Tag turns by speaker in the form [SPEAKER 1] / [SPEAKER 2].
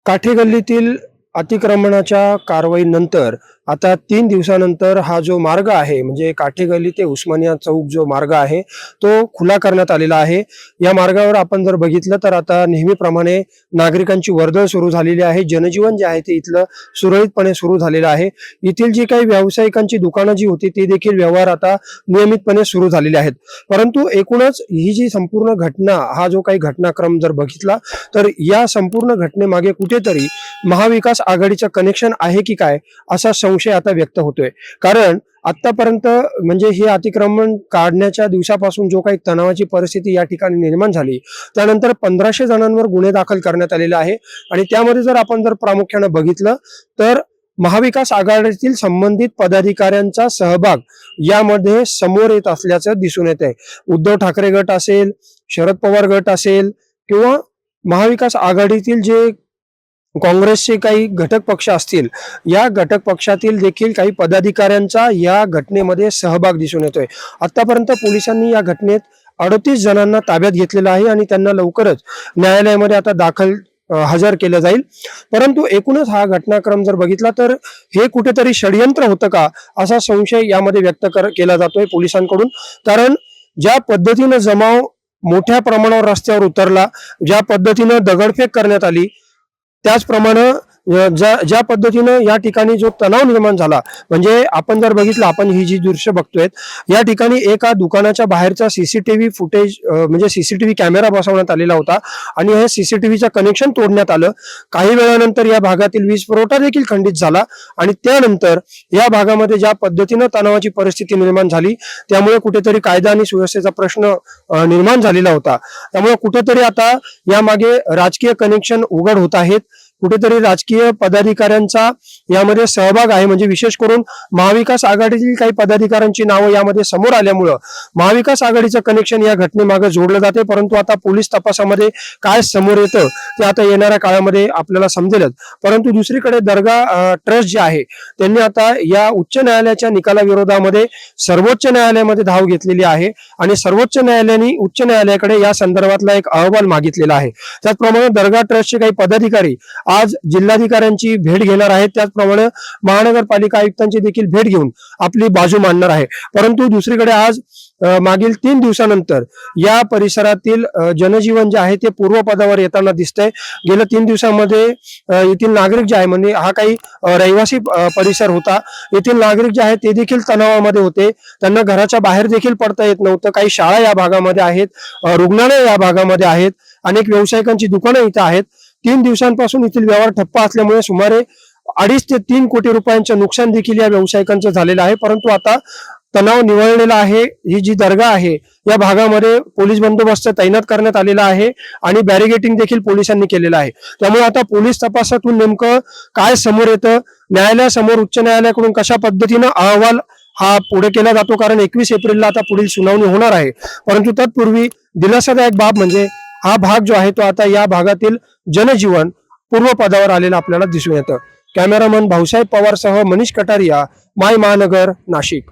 [SPEAKER 1] काठे गल्लीतील अतिक्रमणाच्या कारवाईनंतर आता 3 दिवसानंतर हा जो मार्ग आहे म्हणजे काठे गल्ली ते उस्मानिया चौक जो मार्ग आहे तो खुला करण्यात आलेला आहे। या मार्गावर आपण जर बघितलं तर आता नेहमीप्रमाणे नागरिकांची वर्दळ सुरू झालेली आहे। जनजीवन जे आहे ते इथलं सुरळीतपणे सुरू झालेलं आहे। येथील जी काही व्यावसायिकांची दुकानं जी होती ती देखील व्यवहार आता नियमितपणे सुरू झालेले आहेत। परंतु एकूणच ही जी संपूर्ण घटना हा जो काही घटनाक्रम जर बघितला तर या संपूर्ण घटनेमागे कुठेतरी महाविकास आघाडीचं कनेक्शन आहे की काय असा संशय आता व्यक्त होतोय। कारण आतापर्यंत म्हणजे हे अतिक्रमण काढण्याच्या दिवसापासून जो काही तणावाची परिस्थिती या ठिकाणी निर्माण झाली त्यानंतर 1500 जणांवर गुन्हे दाखल करण्यात आलेले आहे आणि त्यामध्ये जर आपण प्रामुख्याने बघितलं तर महाविकास आघाडीतील संबंधित पदाधिकाऱ्यांचा सहभाग यामध्ये समोर येत असल्याचं दिसून येत आहे। उद्धव ठाकरे गट असेल, शरद पवार गट असेल किंवा महाविकास आघाडीतील जे काँग्रेसचे काही घटक पक्ष असतील या घटक पक्षातील देखील काही पदाधिकाऱ्यांचा या घटनेमध्ये सहभाग दिसून येतोय। आतापर्यंत पोलिसांनी या घटनेत 38 जणांना ताब्यात घेतलेलं आहे आणि त्यांना लवकरच न्यायालयामध्ये आता हजर केलं जाईल। परंतु एकूणच हा घटनाक्रम जर बघितला तर हे कुठेतरी षडयंत्र होतं का असा संशय यामध्ये व्यक्त केला जातोय पोलिसांकडून। कारण ज्या पद्धतीनं जमाव मोठ्या प्रमाणावर रस्त्यावर उतरला, ज्या पद्धतीनं दगडफेक करण्यात आली, त्याचप्रमाणे ज्या पद्धतीनं या ठिकाणी जो तणाव निर्माण झाला म्हणजे आपण जर बघितलं आपण ही जी दृश्य बघतोय या ठिकाणी एका दुकानाच्या बाहेरचा सीसीटीव्ही फुटेज म्हणजे सीसीटीव्ही कॅमेरा बसवण्यात आलेला होता आणि हे सीसीटीव्हीचं कनेक्शन तोडण्यात आलं। काही वेळानंतर या भागातील वीज पुरवठा देखील खंडित झाला आणि त्यानंतर या भागामध्ये ज्या पद्धतीनं तणावाची परिस्थिती निर्माण झाली त्यामुळे कुठेतरी कायदा आणि सुव्यवस्थेचा प्रश्न निर्माण झालेला होता। त्यामुळे कुठेतरी आता यामागे राजकीय कनेक्शन उघड होत आहेत, कुठेतरी राजकीय पदाधिकाऱ्यांचा यामध्ये सहभाग आहे। म्हणजे विशेष करून महाविकास आघाडीतील काही पदाधिकाऱ्यांची नावं यामध्ये समोर आल्यामुळं महाविकास आघाडीचं कनेक्शन या घटनेमागे जोडलं जाते। परंतु आता पोलीस तपासामध्ये काय समोर येतं ते आता येणाऱ्या काळामध्ये आपल्याला समजेलच। परंतु दुसरीकडे दर्गा ट्रस्ट जे आहे त्यांनी आता या उच्च न्यायालयाच्या निकालाविरोधामध्ये सर्वोच्च न्यायालयामध्ये धाव घेतलेली आहे आणि सर्वोच्च न्यायालयाने उच्च न्यायालयाकडे या संदर्भातला एक अहवाल मागितलेला आहे। त्याचप्रमाणे दर्गा ट्रस्टचे काही पदाधिकारी आज जिल्हाधिकाऱ्यांची भेट घेणार आहेत, त्याचप्रमाणे महानगरपालिका आयुक्तांची देखील भेट घेऊन आपली बाजू मांडणार आहे। परंतु दुसरीकडे आज मागील 3 दिवसानंतर या परिसरातील जनजीवन जे आहे ते पूर्वपदावर येताना दिसतंय। गेल्या 3 दिवसांमध्ये येथील नागरिक जे आहे म्हणजे हा काही रहिवासी परिसर होता, येथील नागरिक जे आहेत ते देखील तणावामध्ये होते, त्यांना घराच्या बाहेर देखील पडता येत नव्हतं। काही शाळा या भागामध्ये आहेत, रुग्णालय या भागामध्ये आहेत, अनेक व्यावसायिकांची दुकानं इथं आहेत। 3 दिवसांपासून येथील व्यवहार ठप्प असल्यामुळे सुमारे 2.5 ते 3 कोटी रुपयांचं नुकसान देखील या व्यावसायिकांचं झालेलं आहे। परंतु आता तणाव निवळलेला आहे। ही जी दर्गा आहे या भागामध्ये पोलीस बंदोबस्त तैनात करण्यात आलेला आहे आणि बॅरिगेटिंग देखील पोलिसांनी केलेलं आहे। त्यामुळे आता पोलीस तपासातून नेमकं काय समोर येतं, न्यायालयासमोर उच्च न्यायालयाकडून कशा पद्धतीनं अहवाल हा पुढे केला जातो, कारण 21 एप्रिलला आता पुढील सुनावणी होणार आहे। परंतु तत्पूर्वी दिलासादायक बाब म्हणजे हा भाग जो आहे तो आता या भागातील जनजीवन पूर्वपदावर आलेलं आपल्याला दिसून येतं। कॅमेरामन भाऊसाहेब पवारसह मनीष कटारिया, माय महानगर, नाशिक।